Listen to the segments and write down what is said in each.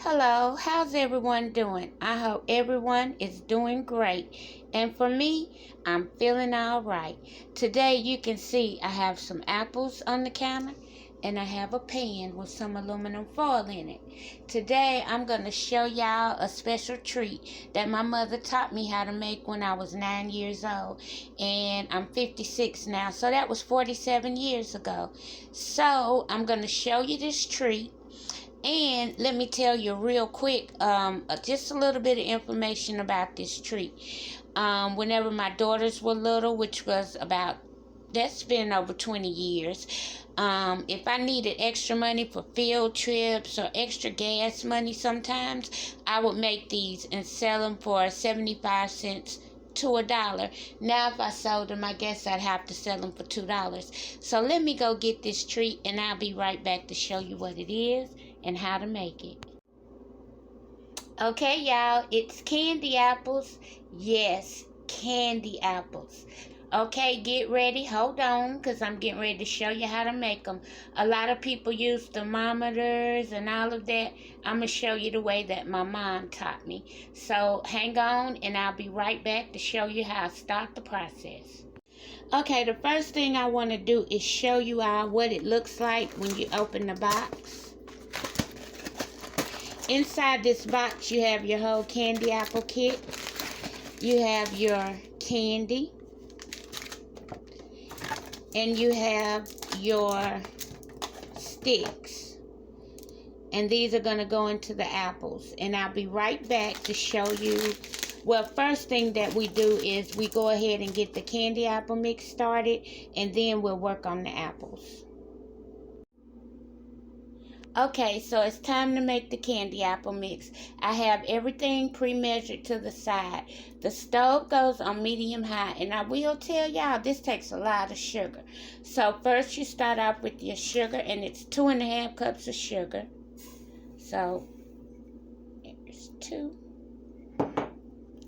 Hello, how's everyone doing? I hope everyone is doing great. And for me, I'm feeling all right. Today, you can see I have some apples on the counter and I have a pan with some aluminum foil in it. Today, I'm going to show y'all a special treat that my mother taught me how to make when I was 9 years old. And I'm 56 now, so that was 47 years ago. So, I'm going to show you this treat. And let me tell you real quick, just a little bit of information about this treat. Whenever my daughters were little, which was that's been over 20 years, if I needed extra money for field trips or extra gas money sometimes, I would make these and sell them for 75 cents to $1. Now, if I sold them, I guess I'd have to sell them for $2. So let me go get this treat and I'll be right back to show you what it is and how to make it. Okay, y'all, it's candy apples. Yes, candy apples. Okay, get ready. Hold on, because I'm getting ready to show you how to make them. A lot of people use thermometers and all of that. I'm going to show you the way that my mom taught me. So hang on, and I'll be right back to show you how to start the process. Okay, the first thing I want to do is show you all what it looks like when you open the box. Inside this box, you have your whole candy apple kit. You have your candy. And you have your sticks. And these are going to go into the apples. And I'll be right back to show you. Well, first thing that we do is we go ahead and get the candy apple mix started. And then we'll work on the apples. Okay, so it's time to make the candy apple mix. I have everything pre-measured to the side. The stove goes on medium high, and I will tell y'all this takes a lot of sugar. So first you start off with your sugar, and it's 2.5 cups of sugar. So there's 2.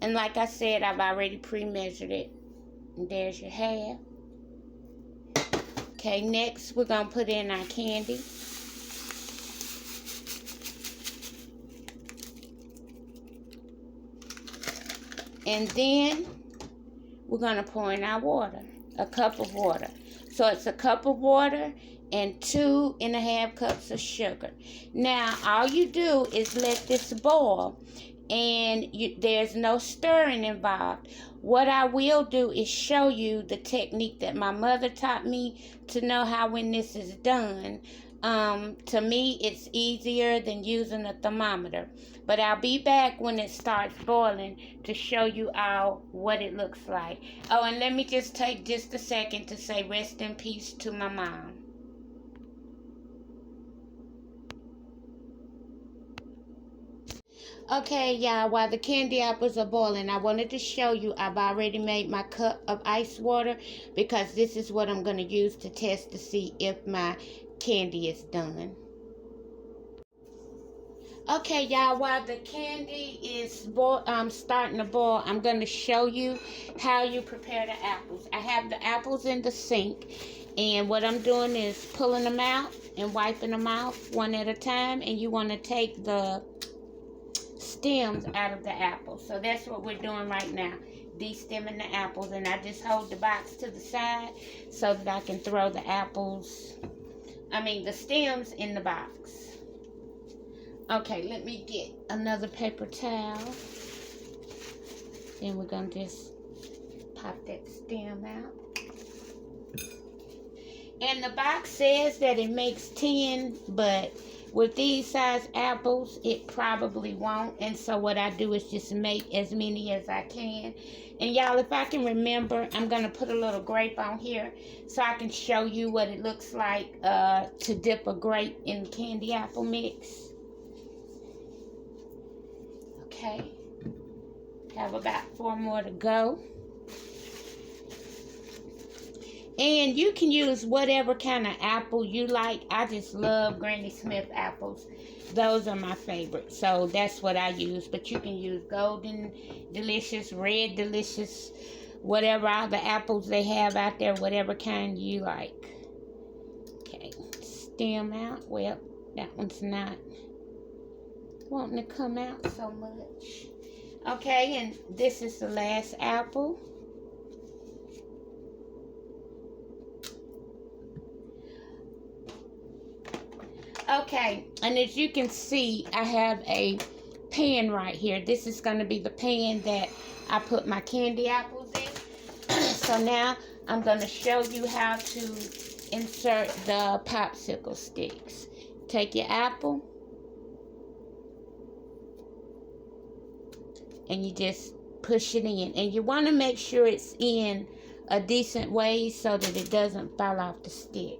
And like I said, I've already pre-measured it. And there's your half. Okay, next we're going to put in our candy. And then we're going to pour in our water, a cup of water. So it's a cup of water and 2.5 cups of sugar. Now, all you do is let this boil, and there's no stirring involved. What I will do is show you the technique that my mother taught me to know how when this is done. To me, it's easier than using a thermometer. But I'll be back when it starts boiling to show you all what it looks like. Oh, and let me just take just a second to say rest in peace to my mom. Okay, y'all, while the candy apples are boiling, I wanted to show you I've already made my cup of ice water because this is what I'm going to use to test to see if my candy is done. Okay, y'all, while the candy is starting to boil, I'm going to show you how you prepare the apples. I have the apples in the sink, and what I'm doing is pulling them out and wiping them off one at a time, and you want to take the stems out of the apples. So that's what we're doing right now, de-stemming the apples, and I just hold the box to the side so that I can throw the stems in the box. Okay, let me get another paper towel. Then we're going to just pop that stem out. And the box says that it makes 10, but with these size apples, it probably won't. And so what I do is just make as many as I can. And y'all, if I can remember, I'm going to put a little grape on here so I can show you what it looks like to dip a grape in candy apple mix. Okay, have about 4 more to go. And you can use whatever kind of apple you like. I just love Granny Smith apples. Those are my favorite. So that's what I use. But you can use Golden Delicious, Red Delicious, whatever all the apples they have out there, whatever kind you like. Okay, stem out. Well, that one's not wanting to come out so much. Okay, and this is the last apple. Okay, and as you can see, I have a pan right here. This is going to be the pan that I put my candy apples in. So now I'm going to show you how to insert the popsicle sticks. Take your apple and you just push it in. And you want to make sure it's in a decent way so that it doesn't fall off the stick.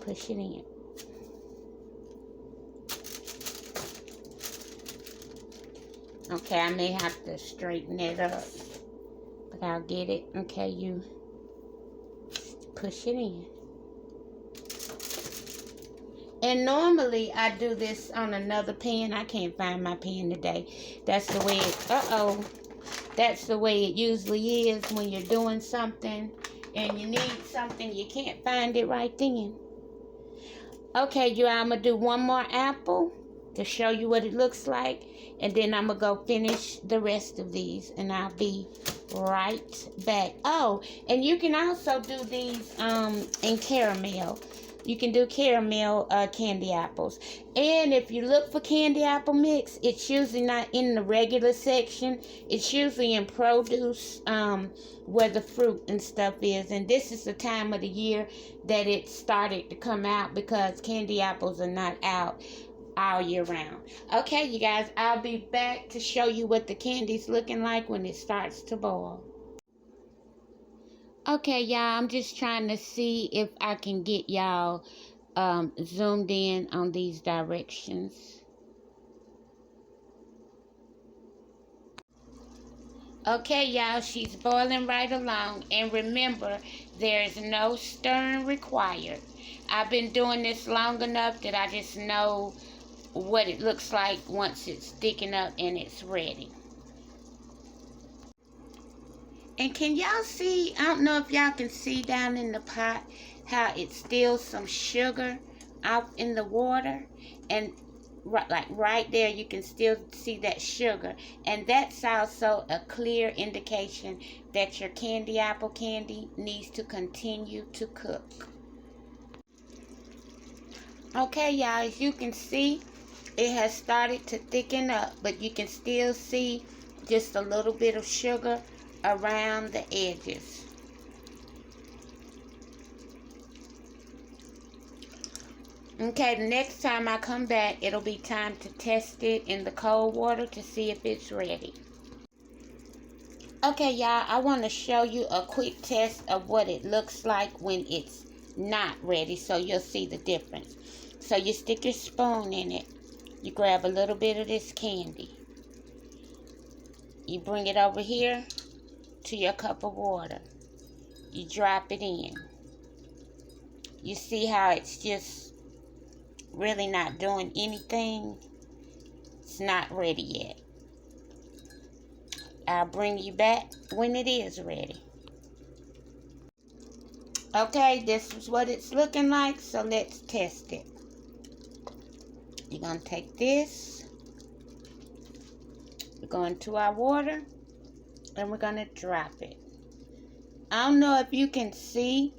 Push it in. Okay, I may have to straighten it up, but I'll get it. Okay, you push it in. And normally I do this on another pan. I can't find my pan today. That's the way it, that's the way it usually is when you're doing something and you need something, you can't find it right then. Okay, you, I'm going to do one more apple to show you what it looks like. And then I'm going to go finish the rest of these. And I'll be right back. Oh, and you can also do these in caramel. You can do caramel candy apples. And if you look for candy apple mix, it's usually not in the regular section. It's usually in produce where the fruit and stuff is. And this is the time of the year that it started to come out because candy apples are not out all year round. Okay, you guys, I'll be back to show you what the candy's looking like when it starts to boil. Okay, y'all, I'm just trying to see if I can get y'all zoomed in on these directions. Okay, y'all, she's boiling right along. And remember, there's no stirring required. I've been doing this long enough that I just know what it looks like once it's thickened up and it's ready. And can y'all see, I don't know if y'all can see down in the pot how it's still some sugar out in the water. And right there you can still see that sugar. And that's also a clear indication that your candy apple candy needs to continue to cook. Okay, y'all, as you can see, it has started to thicken up, but you can still see just a little bit of sugar around the edges. Okay, the next time I come back, it'll be time to test it in the cold water to see if it's ready. Okay, y'all, I want to show you a quick test of what it looks like when it's not ready, so you'll see the difference. So you stick your spoon in it. You grab a little bit of this candy. You bring it over here to your cup of water. You drop it in. You see how it's just really not doing anything? It's not ready yet. I'll bring you back when it is ready. Okay, this is what it's looking like, so let's test it. You're going to take this. We're going to our water. And we're going to drop it. I don't know if you can see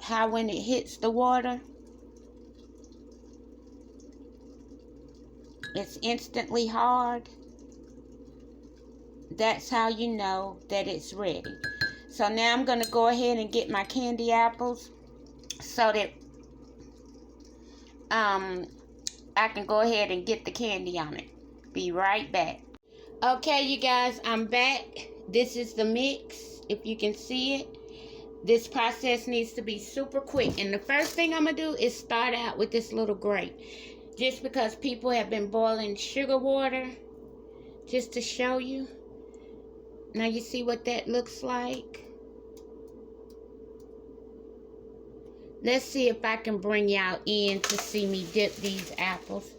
how when it hits the water, it's instantly hard. That's how you know that it's ready. So now I'm going to go ahead and get my candy apples so that I can go ahead and get the candy on it. Be right back. Okay, you guys, I'm back. This is the mix, if you can see it. This process needs to be super quick. And the first thing I'm going to do is start out with this little grate. Just because people have been boiling sugar water, just to show you. Now you see what that looks like. Let's see if I can bring y'all in to see me dip these apples.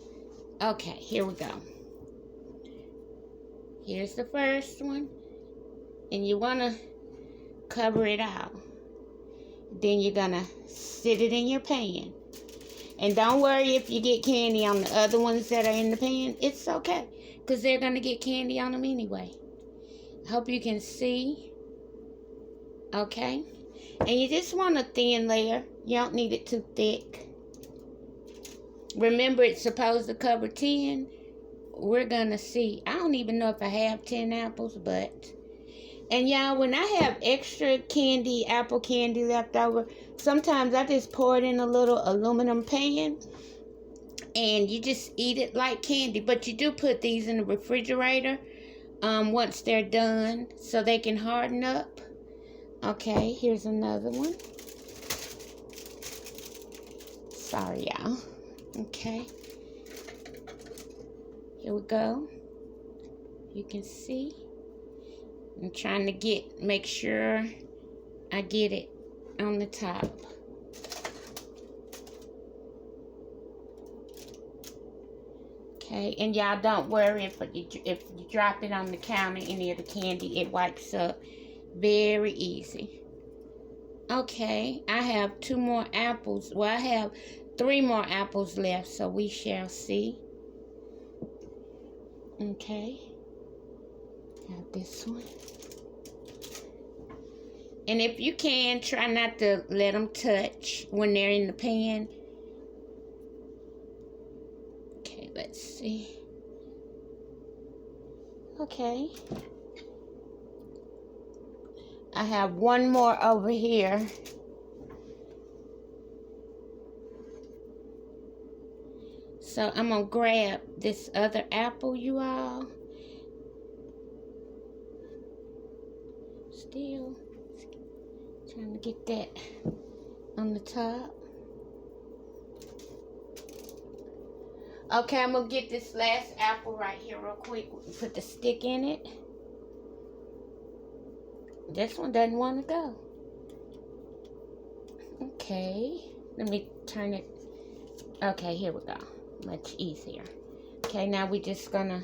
Okay, here we go. Here's the first one. And you want to cover it out. Then you're going to sit it in your pan. And don't worry if you get candy on the other ones that are in the pan. It's okay, because they're going to get candy on them anyway. Hope you can see. Okay. And you just want a thin layer. You don't need it too thick. Remember, it's supposed to cover 10. We're going to see. I don't even know if I have 10 apples, but... And y'all, when I have extra candy, apple candy left over, sometimes I just pour it in a little aluminum pan. And you just eat it like candy. But you do put these in the refrigerator once they're done, so they can harden up. Okay, here's another one. Sorry, y'all. Okay. Here we go. You can see. I'm trying to make sure I get it on the top. Okay, and y'all don't worry if you drop it on the counter, any of the candy, it wipes up very easy. Okay, I have 2 more apples. Well, I have 3 more apples left, so we shall see. Okay, have this one. And if you can, try not to let them touch when they're in the pan. Okay, let's see. Okay. I have 1 more over here. So I'm going to grab this other apple, you all. Still trying to get that on the top. Okay, I'm going to get this last apple right here real quick. Put the stick in it. This one doesn't want to go. Okay, let me turn it. Okay, here we go. Much easier. Okay, now we just gonna,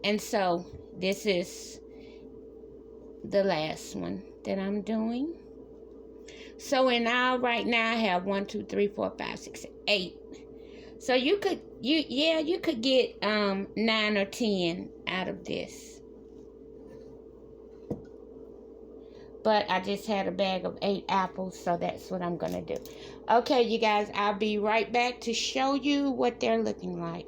and so this is the last one that I'm doing. So in all, right now I have 1, 2, 3, 4, 5, 6, 8. So you could get 9 or 10 out of this. But I just had a bag of 8 apples, so that's what I'm going to do. Okay, you guys, I'll be right back to show you what they're looking like.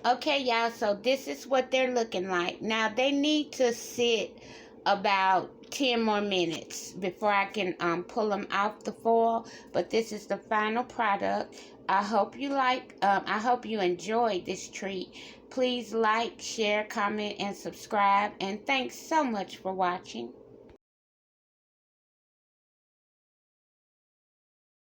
Okay, y'all, so this is what they're looking like. Now, they need to sit about 10 more minutes before I can pull them off the foil. But this is the final product. I hope you I hope you enjoyed this treat. Please like, share, comment, and subscribe. And thanks so much for watching.